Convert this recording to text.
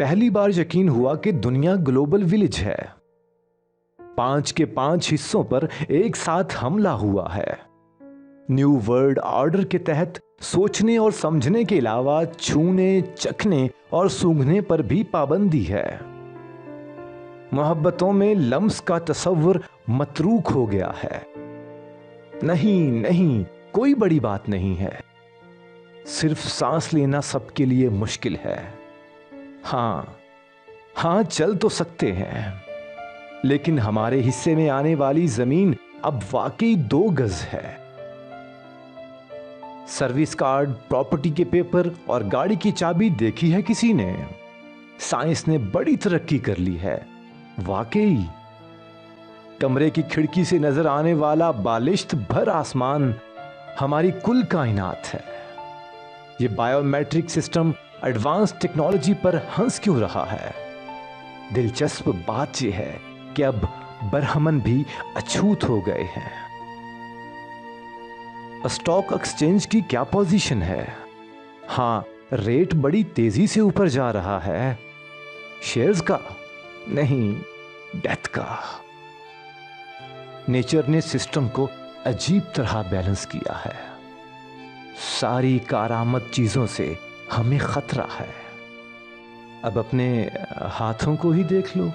पहली बार यकीन हुआ कि दुनिया ग्लोबल विलेज है। 5 के 5 हिस्सों पर एक साथ हमला हुआ है। न्यू वर्ल्ड ऑर्डर के तहत सोचने और समझने के अलावा छूने, चखने और सूंघने पर भी पाबंदी है। मोहब्बतों में लम्स का तस्वुर मतरूक हो गया है। नहीं नहीं, कोई बड़ी बात नहीं है। सिर्फ सांस लेना सबके लिए मुश्किल है। हां, चल तो सकते हैं, लेकिन हमारे हिस्से में आने वाली जमीन अब वाकई 2 गज है। सर्विस कार्ड, प्रॉपर्टी के पेपर और गाड़ी की चाबी देखी है किसी ने? साइंस ने बड़ी तरक्की कर ली है वाकई। कमरे की खिड़की से नजर आने वाला बालिश्त भर आसमान हमारी कुल कायनात है। ये बायोमेट्रिक सिस्टम एडवांस टेक्नोलॉजी पर हंस क्यों रहा है? दिलचस्प बात यह है कि अब बरहमन भी अछूत हो गए हैं। स्टॉक एक्सचेंज की क्या पोजीशन है? हां, रेट बड़ी तेजी से ऊपर जा रहा है। शेयर्स का नहीं, डेथ का। नेचर ने सिस्टम को अजीब तरह बैलेंस किया है। सारी कारामद चीजों से हमें खतरा है। अब अपने हाथों को ही देख लो।